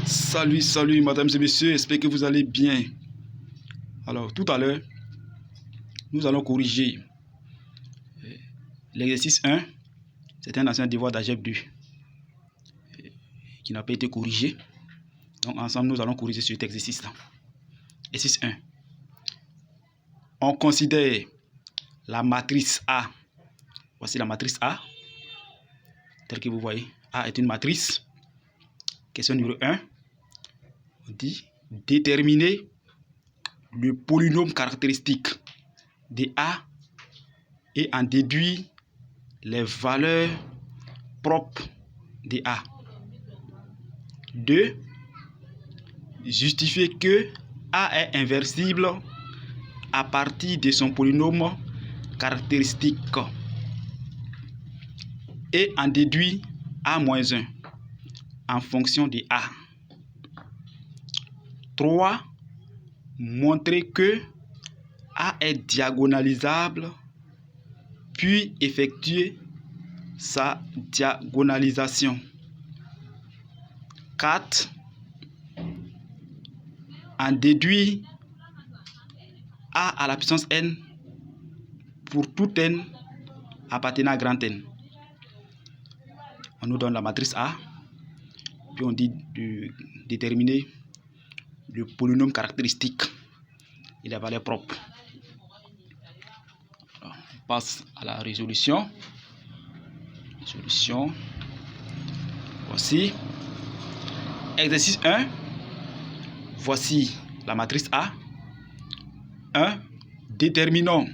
Salut, mesdames et messieurs, j'espère que vous allez bien. Alors, tout à l'heure, nous allons corriger l'exercice 1. C'est un ancien devoir d'algèbre 2 qui n'a pas été corrigé. Donc, ensemble, nous allons corriger cet exercice-là. Exercice 1. On considère la matrice A. Voici la matrice A. Telle que vous voyez, A est une matrice. Question numéro 1. On dit déterminer le polynôme caractéristique de A et en déduire les valeurs propres de A. 2. Justifier que A est inversible à partir de son polynôme caractéristique et en déduire A-1 en fonction de A. 3. Montrer que A est diagonalisable puis effectuer sa diagonalisation. 4. En déduire A à la puissance n pour tout n appartenant à grand N. On nous donne la matrice A, puis on dit de déterminer le polynôme caractéristique et les valeurs propres. Alors, on passe à la résolution. Voici. Exercice 1. Voici la matrice A. 1. Déterminons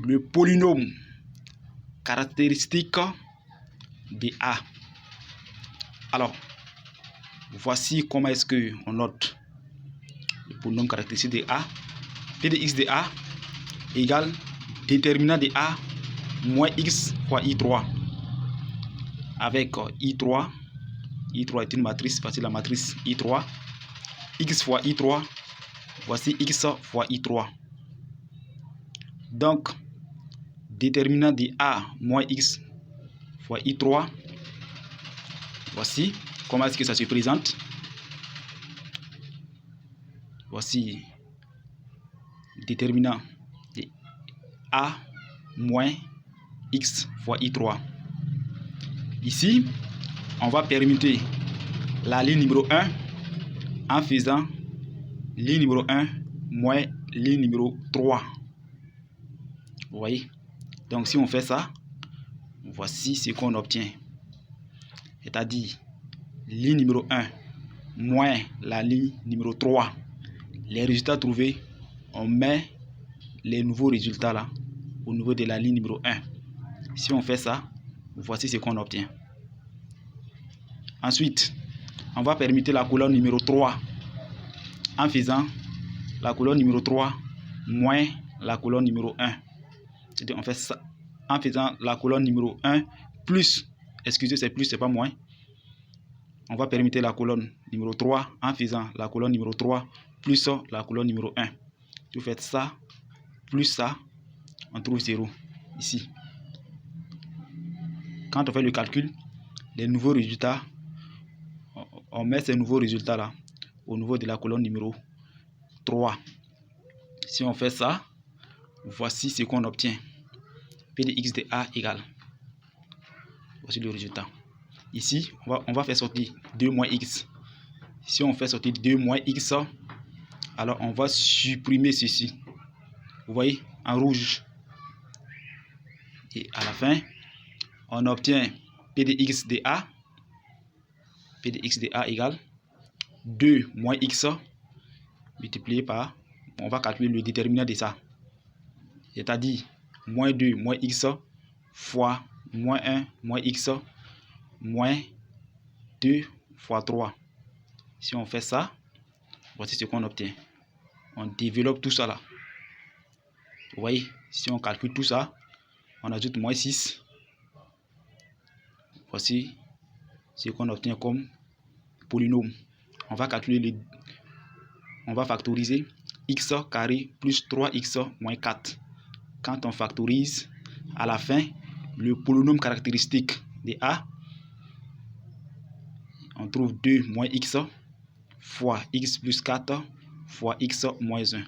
le polynôme caractéristique de A. Alors, voici comment est-ce qu'on note le polynôme caractéristique de A. P de x de A égale déterminant de A moins x fois I3. Avec I3 est une matrice, voici la matrice I3. X fois I3, voici x fois I3. Donc, déterminant de A moins x fois I3, voici comment est-ce que ça se présente. Voici déterminant de A moins x fois I3. Ici, on va permuter la ligne numéro 1 en faisant ligne numéro 1 moins ligne numéro 3. Vous voyez? Donc, si on fait ça, voici ce qu'on obtient. C'est-à-dire, ligne numéro 1 moins la ligne numéro 3. Les résultats trouvés, on met les nouveaux résultats là au niveau de la ligne numéro 1. Si on fait ça, voici ce qu'on obtient. Ensuite, on va permuter la colonne numéro 3 en faisant la colonne numéro 3 moins la colonne numéro 1. C'est-à-dire, on fait ça en faisant la colonne numéro 1 plus, excusez, c'est plus, c'est pas moins. On va permuter la colonne numéro 3 en faisant la colonne numéro 3 plus la colonne numéro 1. Si vous faites ça, plus ça, on trouve 0 ici. Quand on fait le calcul, les nouveaux résultats, on met ces nouveaux résultats là au niveau de la colonne numéro 3. Si on fait ça, voici ce qu'on obtient. P de x de A égale. Voici le résultat. Ici, on va faire sortir 2 moins x. Si on fait sortir 2 moins x, alors on va supprimer ceci. Vous voyez, en rouge. Et à la fin, on obtient P de x de A. P de x de A égale 2 moins x multiplié par, on va calculer le déterminant de ça. C'est-à-dire, moins 2 moins x fois moins 1 moins x moins 2 fois 3. Si on fait ça, voici ce qu'on obtient. On développe tout ça là. Vous voyez, si on calcule tout ça, on ajoute moins 6. Voici ce qu'on obtient comme polynôme. On va calculer on va factoriser x carré plus 3x moins 4. Quand on factorise, à la fin, le polynôme caractéristique de A, on trouve 2 moins x fois x plus 4 fois x moins 1.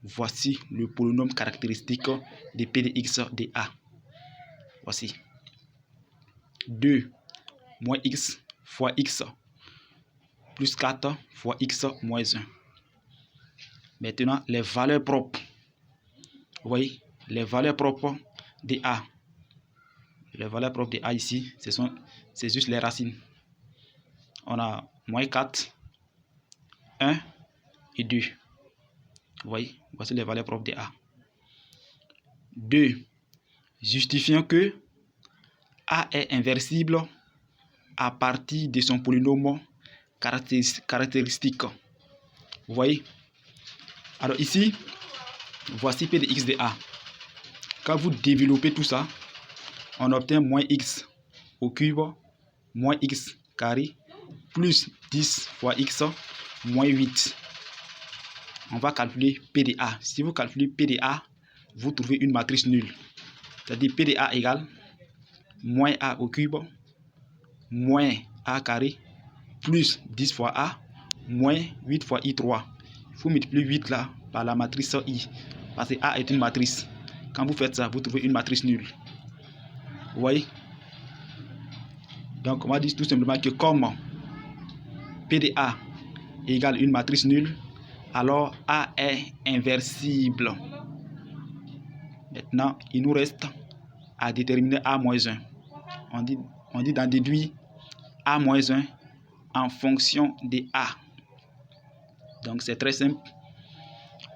Voici le polynôme caractéristique de P de x de A. Voici 2 moins x fois x plus 4 fois x moins 1. Maintenant, les valeurs propres. Vous voyez, les valeurs propres de A. Les valeurs propres de A ici, c'est juste les racines. On a moins 4, 1 et 2. Vous voyez, voici les valeurs propres de A. 2. Justifiant que A est inversible à partir de son polynôme caractéristique. Vous voyez? Alors ici, voici P de x de A. Quand vous développez tout ça, on obtient moins x au cube, moins x carré, plus 10 fois x, moins 8. On va calculer P de A. Si vous calculez P de A, vous trouvez une matrice nulle. C'est-à-dire P de A égale moins A au cube, moins A carré, plus 10 fois A, moins 8 fois I3. Il faut multiplier 8 là par la matrice I. Parce que A est une matrice. Quand vous faites ça, vous trouvez une matrice nulle. Vous voyez? Donc, on va dire tout simplement que comme P de A égale une matrice nulle, alors A est inversible. Maintenant, il nous reste à déterminer A-1. On dit d'en déduire A-1 en fonction de A. Donc, c'est très simple.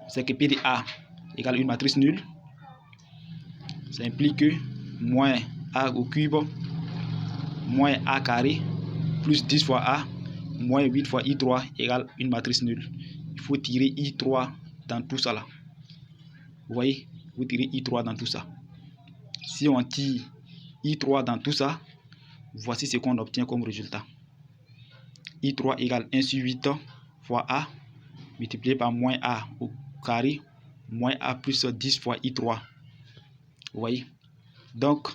C'est que P de A égale une matrice nulle. Ça implique que moins A au cube, moins A carré, plus 10 fois A, moins 8 fois I3 égale une matrice nulle. Il faut tirer I3 dans tout ça là. Vous voyez, vous tirez I3 dans tout ça. Si on tire I3 dans tout ça, voici ce qu'on obtient comme résultat. I3 égale 1 sur 8 fois A, multiplié par moins A au carré, moins A plus 10 fois I3. Vous voyez? Donc,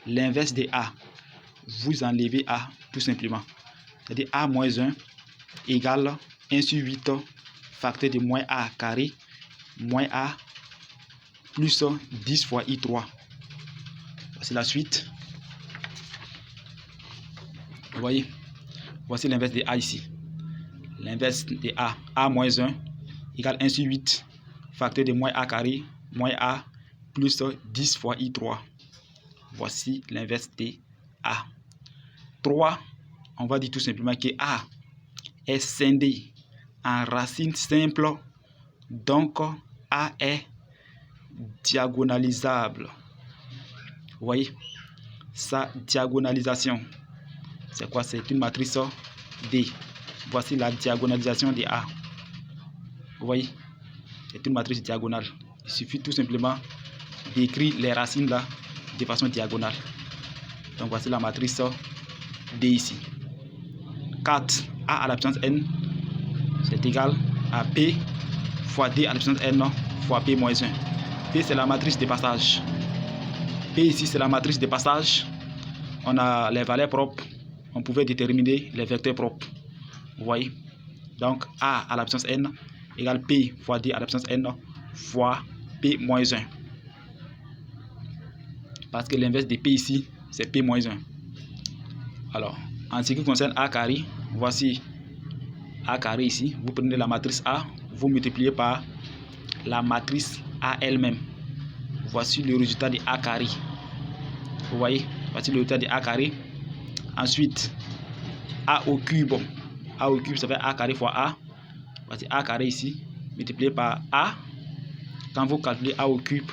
l'inverse de A, vous enlevez A tout simplement. C'est-à-dire A moins 1 égale 1 sur 8 facteur de moins A carré, moins A plus 10 fois I3. Voici la suite. Vous voyez? Voici l'inverse de A ici. L'inverse de A, A moins 1 égale 1 sur 8 facteur de moins A carré, moins A plus 10 fois I3. Voici l'inverse de A. 3, on va dire tout simplement que A est scindé en racine simple, donc A est diagonalisable. Vous voyez, sa diagonalisation, c'est quoi? C'est une matrice D. Voici la diagonalisation de A. Vous voyez, c'est une matrice diagonale. Il suffit tout simplement d'écrire les racines là de façon diagonale. Donc voici la matrice D ici. 4, A à la puissance n, c'est égal à P fois D à la puissance n fois P moins 1. P, c'est la matrice de passage. P ici, c'est la matrice de passage. On a les valeurs propres. On pouvait déterminer les vecteurs propres. Vous voyez? Donc, A à la puissance n égale P fois D à la puissance n fois P moins 1. Parce que l'inverse de P ici, c'est P moins 1. Alors, en ce qui concerne A carré, voici A carré ici. Vous prenez la matrice A, vous multipliez par la matrice A elle-même. Voici le résultat de A carré. Vous voyez, voici le résultat de A carré. Ensuite, A au cube. A au cube, ça fait A carré fois A. Voici A carré ici, multiplié par A. Quand vous calculez A au cube,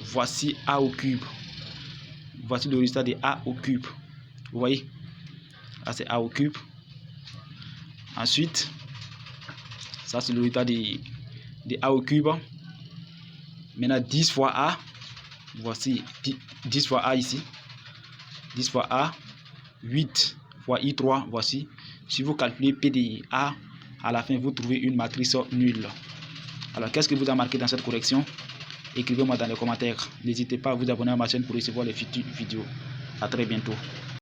voici A au cube. Voici le résultat de A au cube. Vous voyez, là c'est A au cube. Ensuite, ça c'est le résultat de A au cube. Maintenant 10 fois A. Voici 10 fois A ici. 10 fois A. 8 fois I3. Voici. Si vous calculez P de A, à la fin vous trouvez une matrice nulle. Alors qu'est-ce que vous avez marqué dans cette correction? Écrivez-moi dans les commentaires. N'hésitez pas à vous abonner à ma chaîne pour recevoir les futures vidéos. À très bientôt.